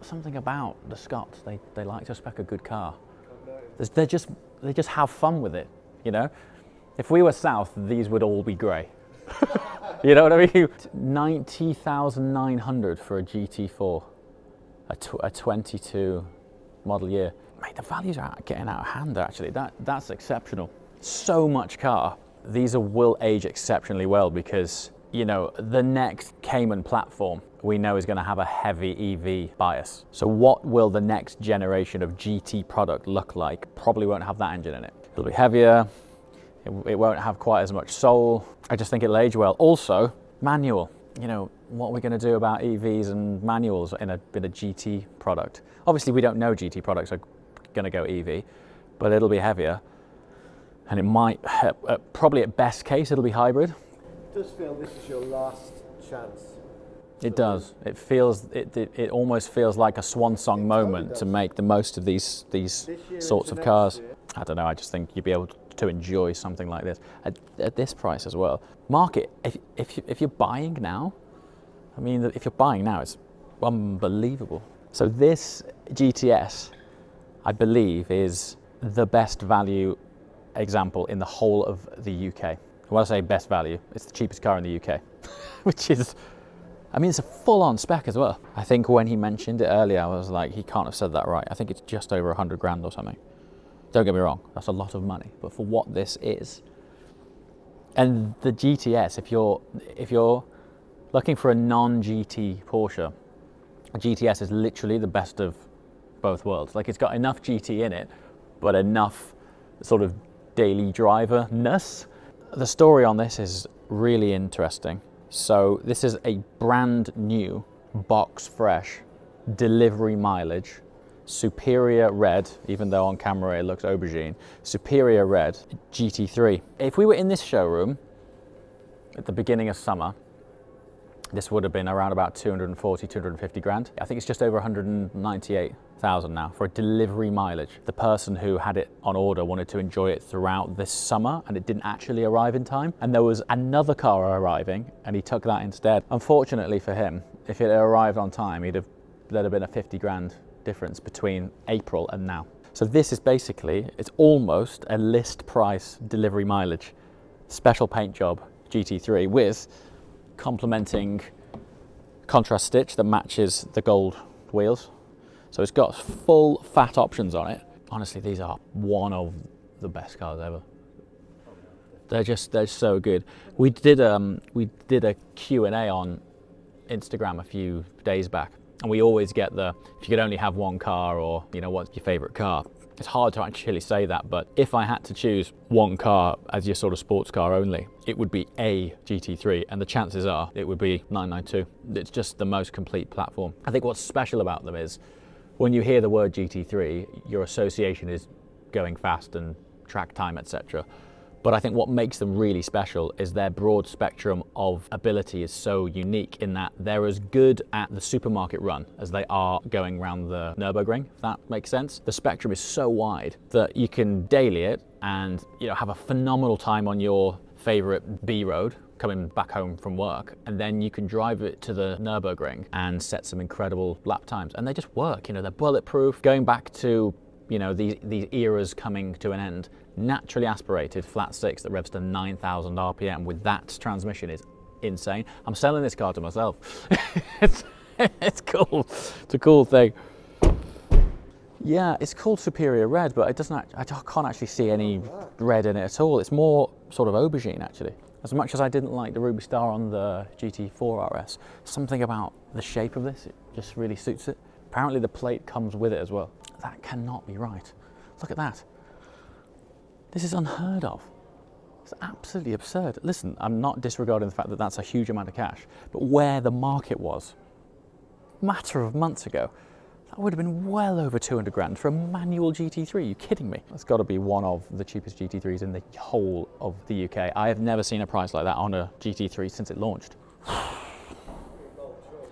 something about the Scots. They like to spec a good car. They just have fun with it, you know. If we were south, these would all be grey. You know what I mean? 90,900 for a GT4, a 22 model year. Mate, the values are getting out of hand. Actually, that's exceptional. So much car. These will age exceptionally well because, you know, the next Cayman platform we know is going to have a heavy EV bias. So what will the next generation of GT product look like? Probably won't have that engine in it. It'll be heavier. It won't have quite as much soul. I just think it'll age well. Also, manual. You know, what are we going to do about EVs and manuals in a GT product? Obviously, we don't know GT products are going to go EV, but it'll be heavier. And it might, probably at best case, it'll be hybrid. It does feel this is your last chance. It does. It feels. It almost feels like a swan song moment to make the most of these sorts of cars. I don't know. I just think you'd be able to enjoy something like this at this price as well. Market. If you're buying now, I mean, if you're buying now, it's unbelievable. So this GTS, I believe, is the best value example in the whole of the UK. When I say best value, it's the cheapest car in the UK, which is, I mean, it's a full-on spec as well. I think when he mentioned it earlier, I was like, he can't have said that right. I think it's just over 100 grand or something. Don't get me wrong, that's a lot of money, but for what this is, and the GTS, if you're looking for a non-GT Porsche, a GTS is literally the best of both worlds. Like, it's got enough GT in it, but enough sort of daily driver-ness. The story on this is really interesting. So this is a brand new, box fresh, delivery mileage, superior red, even though on camera it looks aubergine, superior red GT3. If we were in this showroom at the beginning of summer, this would have been around about 240, 250 grand. I think it's just over 198,000 now for a delivery mileage. The person who had it on order wanted to enjoy it throughout this summer and it didn't actually arrive in time. And there was another car arriving and he took that instead. Unfortunately for him, if it had arrived on time, there'd have been a 50 grand difference between April and now. So this is basically, it's almost a list price delivery mileage, special paint job GT3 with complementing contrast stitch that matches the gold wheels. So it's got full fat options on it. Honestly, these are one of the best cars ever. They're so good. We did a Q&A on Instagram a few days back, and we always get if you could only have one car, or, you know, what's your favorite car? It's hard to actually say that, but if I had to choose one car as your sort of sports car only, it would be a GT3, and the chances are it would be 992. It's just the most complete platform. I think what's special about them is when you hear the word GT3, your association is going fast and track time, etc. But I think what makes them really special is their broad spectrum of ability is so unique in that they're as good at the supermarket run as they are going around the Nürburgring, if that makes sense. The spectrum is so wide that you can daily it and, you know, have a phenomenal time on your favorite B road coming back home from work, and then you can drive it to the Nürburgring and set some incredible lap times, and they just work. You know, they're bulletproof. Going back to, you know, these eras coming to an end, naturally aspirated flat six that revs to 9,000 RPM with that transmission is insane. I'm selling this car to myself. it's cool. It's a cool thing. Yeah, it's called Superior Red, but it doesn't. I can't actually see any red in it at all. It's more sort of aubergine, actually. As much as I didn't like the Ruby Star on the GT4 RS, something about the shape of this, it just really suits it. Apparently the plate comes with it as well. That cannot be right. Look at that. This is unheard of. It's absolutely absurd. Listen, I'm not disregarding the fact that that's a huge amount of cash, but where the market was a matter of months ago, that would have been well over 200 grand for a manual GT3. Are you kidding me? That's got to be one of the cheapest GT3s in the whole of the UK. I have never seen a price like that on a GT3 since it launched.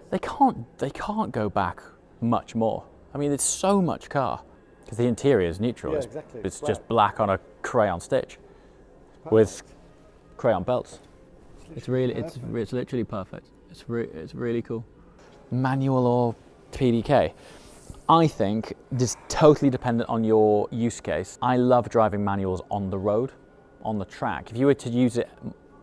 They can't go back much more. I mean, it's so much car. Because the interior is neutral. Yeah, exactly. It's just black on a crayon stitch with crayon belts. It's literally perfect. It's really cool. Manual or PDK? I think it's totally dependent on your use case. I love driving manuals on the road, on the track. If you were to use it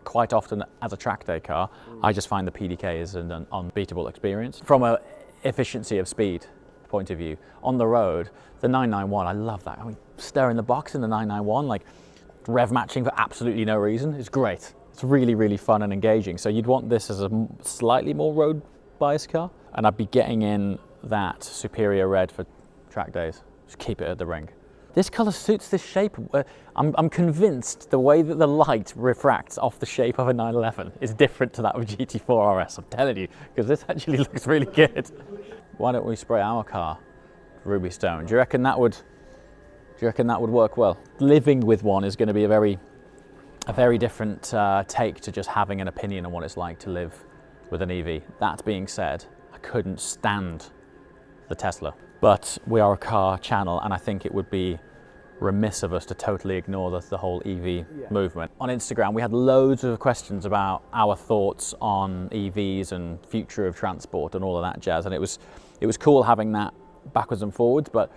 quite often as a track day car, I just find the PDK is an unbeatable experience. From a efficiency of speed point of view, on the road, the 991, I love that. I mean, stirring the box in the 991, like rev matching for absolutely no reason, is great. It's really, really fun and engaging. So you'd want this as a slightly more road biased car, and I'd be getting in that superior red for track days. Just keep it at the ring. This colour suits this shape. I'm convinced the way that the light refracts off the shape of a 911 is different to that of GT4 RS, I'm telling you, because this actually looks really good. Why don't we spray our car ruby stone? Do you reckon that would work well? Living with one is going to be a very different take to just having an opinion on what it's like to live with an EV. That being said, I couldn't stand the Tesla. But we are a car channel, and I think it would be remiss of us to totally ignore the whole EV movement. On Instagram, we had loads of questions about our thoughts on EVs and future of transport and all of that jazz, and it was cool having that backwards and forwards, but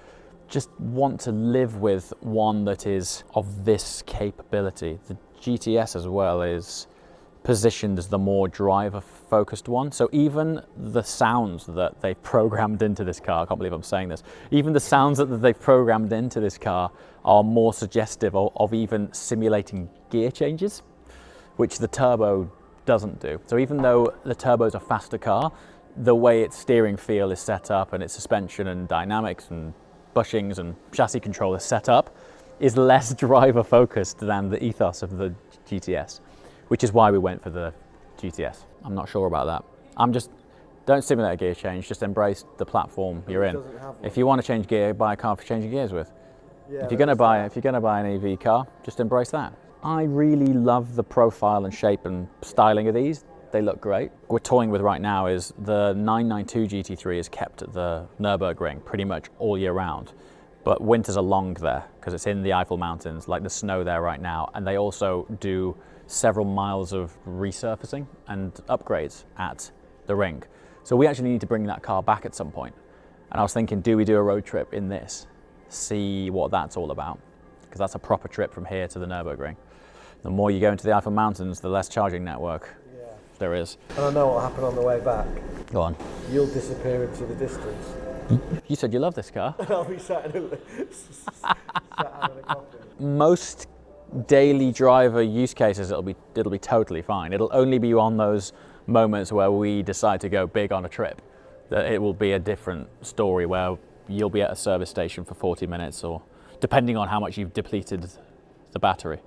just want to live with one that is of this capability. The GTS as well is positioned as the more driver-focused one. So even the sounds that they've programmed into this car, I can't believe I'm saying this, even the sounds that they've programmed into this car are more suggestive of even simulating gear changes, which the turbo doesn't do. So even though the turbo's a faster car, the way its steering feel is set up and its suspension and dynamics and bushings and chassis control is set up is less driver-focused than the ethos of the GTS. Which is why we went for the GTS. I'm not sure about that. Don't simulate a gear change, just embrace the platform you're in. If you want to change gear, buy a car for changing gears with. If you're going to buy an EV car, just embrace that. I really love the profile and shape and styling of these. They look great. What we're toying with right now is the 992 GT3 is kept at the Nürburgring pretty much all year round. But winters are long there because it's in the Eifel Mountains, like the snow there right now. And they also do several miles of resurfacing and upgrades at the ring. So we actually need to bring that car back at some point. And I was thinking, do we do a road trip in this? See what that's all about. Because that's a proper trip from here to the Nürburgring. The more you go into the Eifel Mountains, the less charging network there is. And I know what will happen on the way back. Go on. You'll disappear into the distance. You said you love this car. I'll be sat having a coffee. Most daily driver use cases, it'll be totally fine. It'll only be on those moments where we decide to go big on a trip that it will be a different story, where you'll be at a service station for 40 minutes, or depending on how much you've depleted the battery.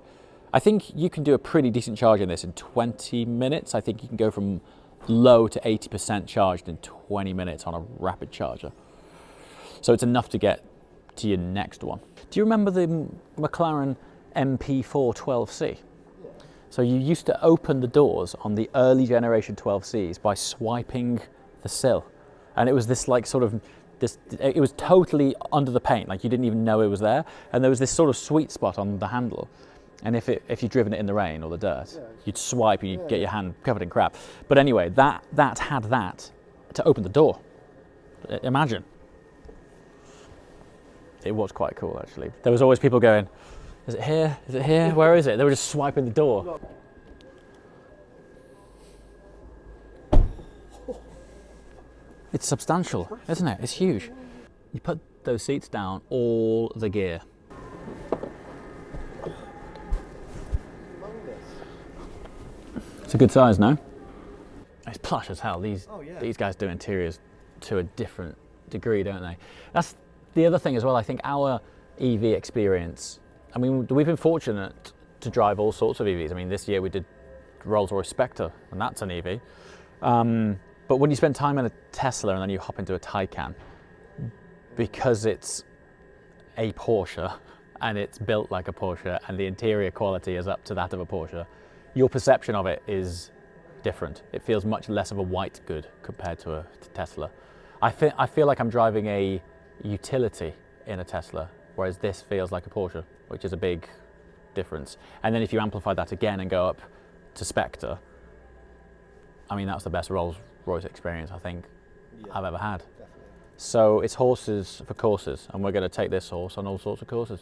I think you can do a pretty decent charge in this in 20 minutes. I think you can go from low to 80% charged in 20 minutes on a rapid charger. So it's enough to get to your next one. Do you remember the McLaren MP4 12C? Yeah. So you used to open the doors on the early generation 12Cs by swiping the sill. And it was this like sort of, it was totally under the paint, like you didn't even know it was there. And there was this sort of sweet spot on the handle. And if you'd driven it in the rain or the dirt, you'd swipe and you'd get your hand covered in crap. But anyway, that had that to open the door. Imagine. It was quite cool, actually. There was always people going, is it here? Is it here? Where is it? They were just swiping the door. It's substantial, isn't it? It's huge. You put those seats down, all the gear. It's a good size, no? It's plush as hell. These guys do interiors to a different degree, don't they? That's the other thing as well. I think our EV experience, I mean, we've been fortunate to drive all sorts of EVs. I mean, this year we did Rolls-Royce Spectre, and that's an EV. But when you spend time in a Tesla and then you hop into a Taycan, because it's a Porsche and it's built like a Porsche and the interior quality is up to that of a Porsche, your perception of it is different. It feels much less of a white good compared to a Tesla. I feel like I'm driving a utility in a Tesla, whereas this feels like a Porsche, which is a big difference. And then if you amplify that again and go up to Spectre, I mean, that's the best Rolls-Royce experience I think I've ever had. So it's horses for courses, and we're going to take this horse on all sorts of courses.